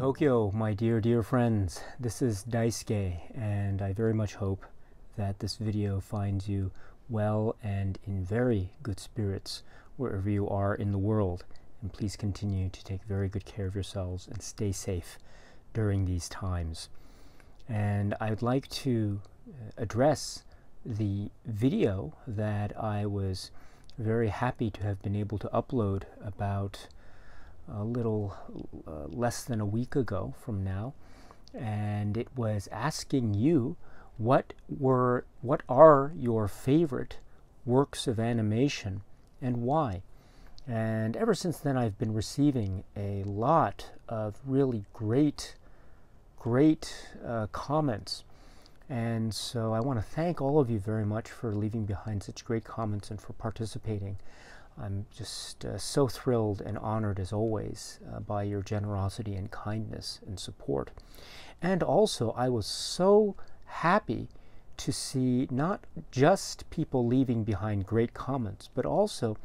Tokyo, my dear friends. This is Daisuke, and I very much hope that this video finds you well and in very good spirits wherever you are in the world. And please continue to take very good care of yourselves and stay safe during these times. And I'd like to address the video that I was very happy to have been able to upload about a little less than a week ago from now, and it was asking you what are your favorite works of animation and why. And ever since then I've been receiving a lot of really great comments, and so I want to thank all of you very much for leaving behind such great comments and for participating. I'm just so thrilled and honored as always by your generosity and kindness and support. And also I was so happy to see not just people leaving behind great comments, but also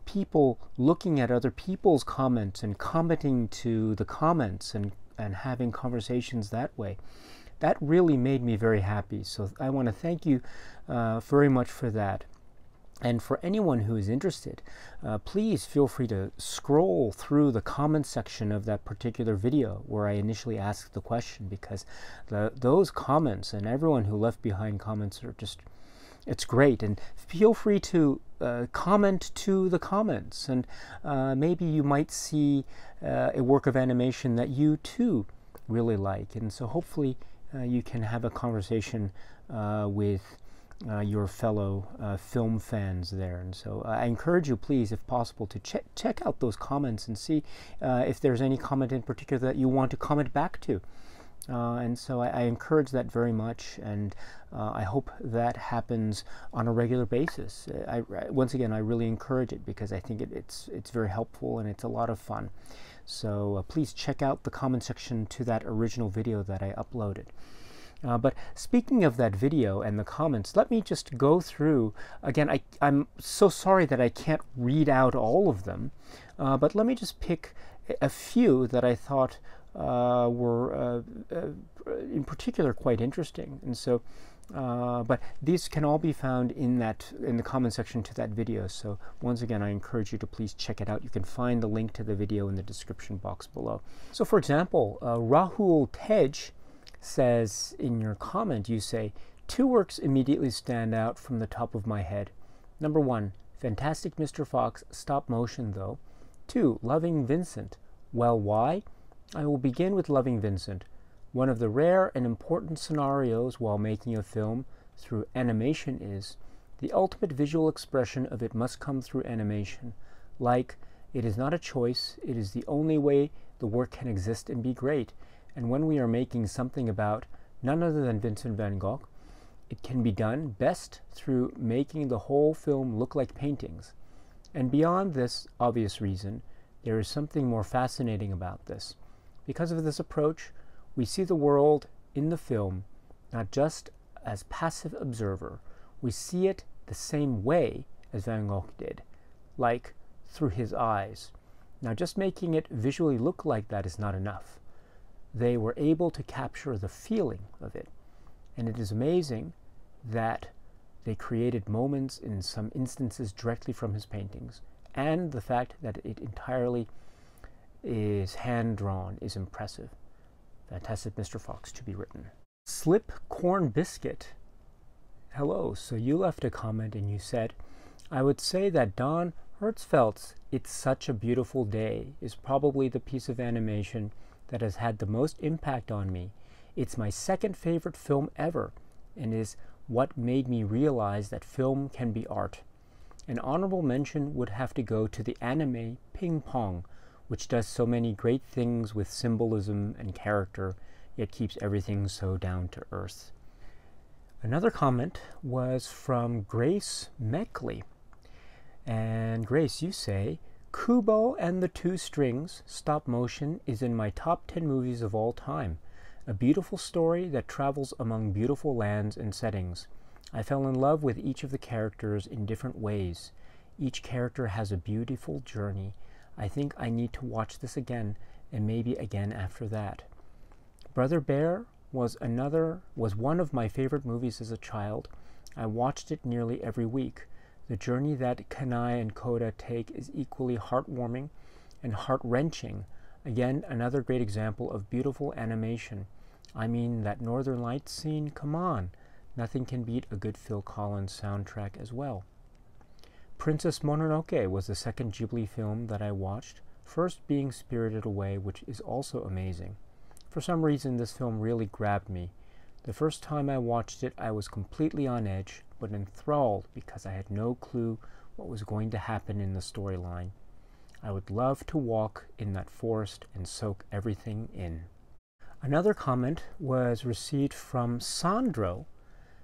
people looking at other people's comments and commenting to the comments and having conversations that way. That really made me very happy. So I want to thank you very much for that. And for anyone who is interested, please feel free to scroll through the comment section of that particular video where I initially asked the question, because those comments and everyone who left behind comments are just, it's great. And feel free to comment to the comments, and maybe you might see a work of animation that you too really like. And so hopefully you can have a conversation with your fellow film fans there. And so I encourage you, please, if possible, to check out those comments and see if there's any comment in particular that you want to comment back to. And so I encourage that very much, and I hope that happens on a regular basis. Once again, I really encourage it because I think it's very helpful and it's a lot of fun. So please check out the comment section to that original video that I uploaded. But speaking of that video and the comments, let me just go through again. I'm so sorry that I can't read out all of them, but let me just pick a few that I thought were in particular quite interesting. And so but these can all be found in the comment section to that video. So once again, I encourage you to please check it out. You can find the link to the video in the description box below. So for example, Rahul Tej says in your comment, you say, two works immediately stand out from the top of my head. Number one, Fantastic Mr. Fox stop motion though. Two, Loving Vincent. Well, why? I will begin with Loving Vincent. One of the rare and important scenarios while making a film through animation is the ultimate visual expression of it must come through animation. Like, it is not a choice, it is the only way the work can exist and be great. And when we are making something about none other than Vincent van Gogh, it can be done best through making the whole film look like paintings. And beyond this obvious reason, there is something more fascinating about this. Because of this approach, we see the world in the film not just as passive observer, we see it the same way as Van Gogh did, like through his eyes. Now, just making it visually look like that is not enough. They were able to capture the feeling of it. And it is amazing that they created moments in some instances directly from his paintings. And the fact that it entirely is hand-drawn is impressive. Fantastic Mr. Fox to be written. Slip Corn Biscuit. Hello. So you left a comment and you said, I would say that Don Hertzfeldt's It's Such a Beautiful Day is probably the piece of animation that has had the most impact on me. It's my second favorite film ever, and is what made me realize that film can be art. An honorable mention would have to go to the anime Ping Pong, which does so many great things with symbolism and character, yet keeps everything so down to earth. Another comment was from Grace Meckley. And Grace, you say, Kubo and the Two Strings stop motion is in my top 10 movies of all time. A beautiful story that travels among beautiful lands and settings. I fell in love with each of the characters in different ways. Each character has a beautiful journey. I think I need to watch this again and maybe again after that. Brother Bear was one of my favorite movies as a child. I watched it nearly every week. The journey that Kanai and Koda take is equally heartwarming and heart-wrenching. Again, another great example of beautiful animation. I mean, that Northern Lights scene, come on. Nothing can beat a good Phil Collins soundtrack as well. Princess Mononoke was the second Ghibli film that I watched, first being Spirited Away, which is also amazing. For some reason, this film really grabbed me. The first time I watched it, I was completely on edge, but enthralled because I had no clue what was going to happen in the storyline. I would love to walk in that forest and soak everything in. Another comment was received from Sandro,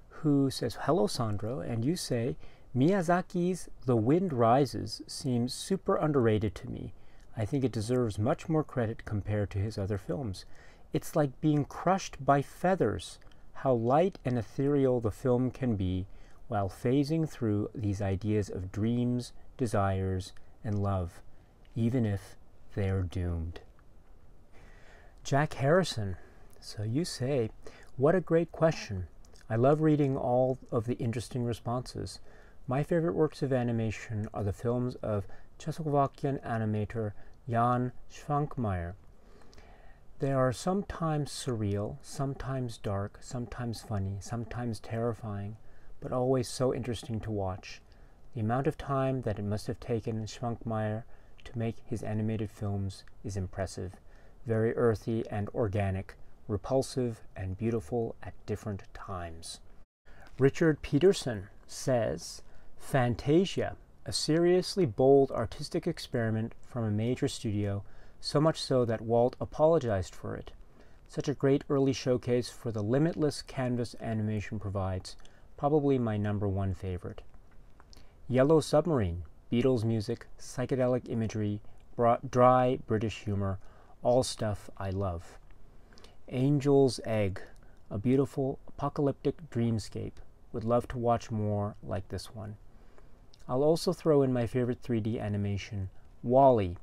who says, "Hello, Sandro," and you say, "Miyazaki's The Wind Rises seems super underrated to me. I think it deserves much more credit compared to his other films. It's like being crushed by feathers. How light and ethereal the film can be while phasing through these ideas of dreams, desires, and love, even if they're doomed." Jack Harrison, so you say, "What a great question. I love reading all of the interesting responses. My favorite works of animation are the films of Czechoslovakian animator Jan Švankmajer. They are sometimes surreal, sometimes dark, sometimes funny, sometimes terrifying, but always so interesting to watch. The amount of time that it must have taken Švankmajer to make his animated films is impressive. Very earthy and organic, repulsive and beautiful at different times." Richard Peterson says, "Fantasia, a seriously bold artistic experiment from a major studio, so much so that Walt apologized for it. Such a great early showcase for the limitless canvas animation provides, probably my #1 favorite." Yellow Submarine, Beatles music, psychedelic imagery, dry British humor, all stuff I love. Angel's Egg, a beautiful apocalyptic dreamscape. Would love to watch more like this one. I'll also throw in my favorite 3D animation, WALL-E.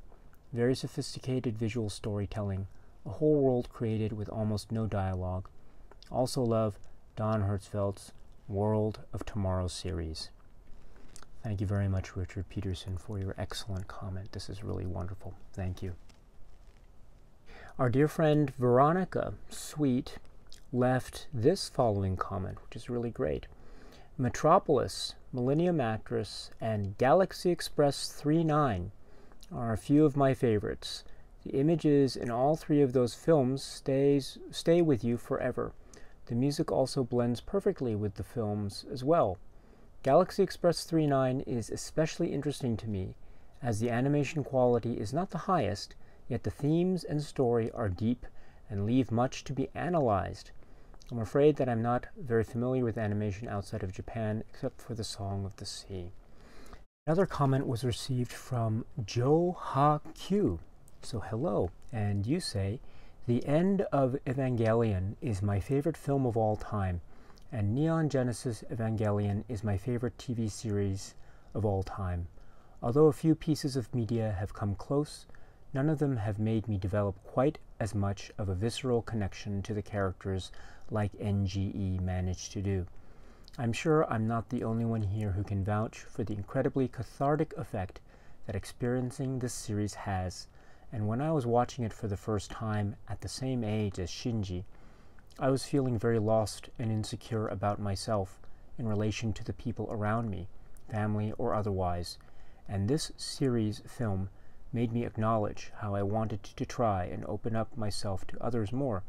Very sophisticated visual storytelling, a whole world created with almost no dialogue. Also love Don Hertzfeldt's World of Tomorrow series. Thank you very much, Richard Peterson, for your excellent comment. This is really wonderful. Thank you. Our dear friend Veronica Sweet left this following comment, which is really great. Metropolis, Millennium Mattress, and Galaxy Express 39 are a few of my favorites. The images in all three of those films stay with you forever. The music also blends perfectly with the films as well. Galaxy Express 39 is especially interesting to me, as the animation quality is not the highest, yet the themes and story are deep and leave much to be analyzed. I'm afraid that I'm not very familiar with animation outside of Japan, except for the Song of the Sea. Another comment was received from Joe Ha Q. So hello, and you say, "The End of Evangelion is my favorite film of all time, and Neon Genesis Evangelion is my favorite TV series of all time. Although a few pieces of media have come close, none of them have made me develop quite as much of a visceral connection to the characters like NGE managed to do. I'm sure I'm not the only one here who can vouch for the incredibly cathartic effect that experiencing this series has, and when I was watching it for the first time at the same age as Shinji, I was feeling very lost and insecure about myself in relation to the people around me, family or otherwise, and this series film made me acknowledge how I wanted to try and open up myself to others more,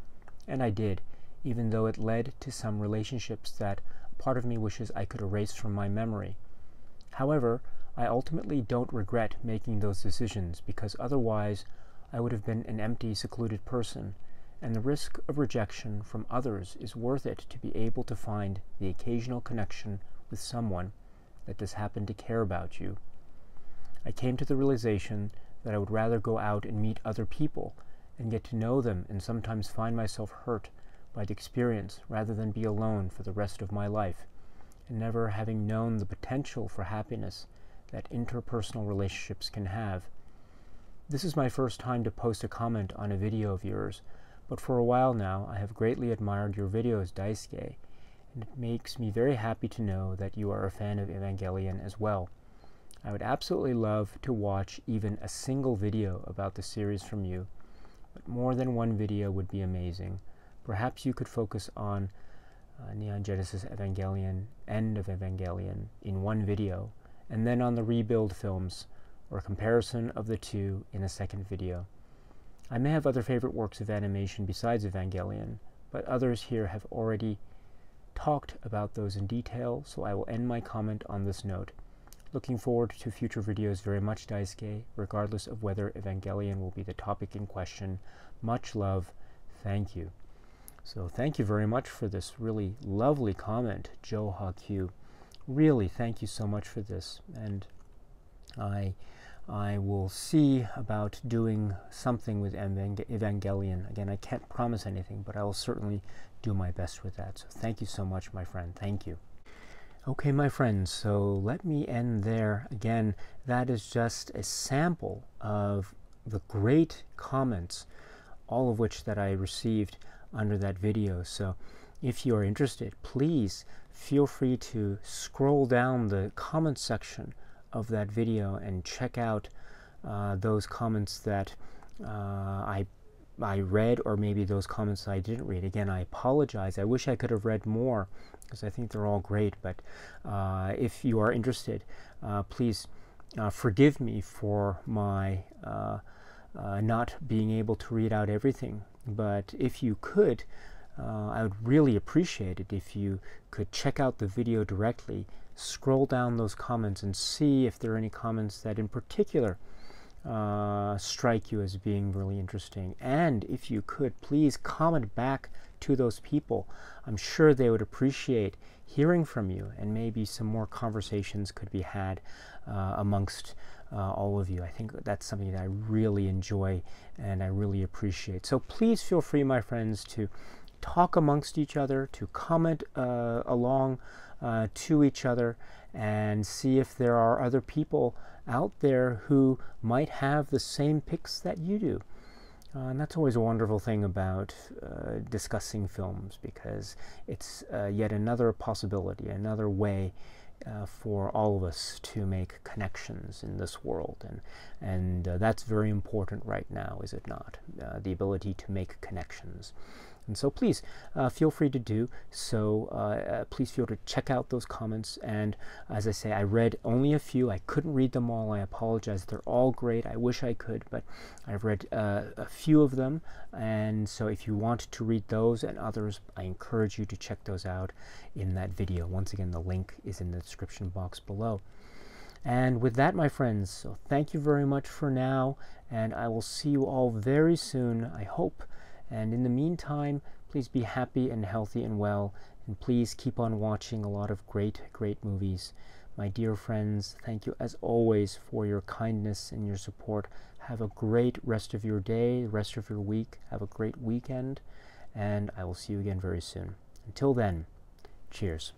and I did, even though it led to some relationships that a part of me wishes I could erase from my memory. However, I ultimately don't regret making those decisions, because otherwise I would have been an empty, secluded person, and the risk of rejection from others is worth it to be able to find the occasional connection with someone that does happen to care about you. I came to the realization that I would rather go out and meet other people and get to know them, and sometimes find myself hurt by the experience rather than be alone for the rest of my life, and never having known the potential for happiness that interpersonal relationships can have. This is my first time to post a comment on a video of yours, but for a while now I have greatly admired your videos, Daisuke, and it makes me very happy to know that you are a fan of Evangelion as well. I would absolutely love to watch even a single video about the series from you, but more than one video would be amazing. Perhaps you could focus on Neon Genesis Evangelion, End of Evangelion in one video, and then on the Rebuild films, or a comparison of the two in a second video. I may have other favorite works of animation besides Evangelion, but others here have already talked about those in detail, so I will end my comment on this note. Looking forward to future videos very much, Daisuke, regardless of whether Evangelion will be the topic in question. Much love. Thank you. So thank you very much for this really lovely comment, Joe HaQ. Really, thank you so much for this. And I will see about doing something with Evangelion. Again, I can't promise anything, but I will certainly do my best with that. So thank you so much, my friend. Thank you. Okay, my friends, so let me end there. Again, that is just a sample of the great comments, all of which that I received under that video. So if you are interested, please feel free to scroll down the comment section of that video and check out those comments that I read, or maybe those comments I didn't read. Again, I apologize. I wish I could have read more, because I think they're all great. But if you are interested, please forgive me for my not being able to read out everything. But if you could, I would really appreciate it if you could check out the video directly, scroll down those comments, and see if there are any comments that in particular strike you as being really interesting. And if you could, please comment back to those people. I'm sure they would appreciate hearing from you, and maybe some more conversations could be had amongst all of you. I think that's something that I really enjoy and I really appreciate. So please feel free, my friends, to talk amongst each other, to comment along to each other, and see if there are other people out there who might have the same picks that you do. And that's always a wonderful thing about discussing films, because it's yet another possibility, another way for all of us to make connections in this world. And that's very important right now, is it not? The ability to make connections. And so please feel free to do so. Please feel to check out those comments. And as I say, I read only a few. I couldn't read them all. I apologize. They're all great. I wish I could, but I've read a few of them. And so if you want to read those and others, I encourage you to check those out in that video. Once again, the link is in the description box below. And with that, my friends, so thank you very much for now, and I will see you all very soon, I hope. And in the meantime, please be happy and healthy and well, and please keep on watching a lot of great, great movies. My dear friends, thank you as always for your kindness and your support. Have a great rest of your day, rest of your week. Have a great weekend, and I will see you again very soon. Until then, cheers.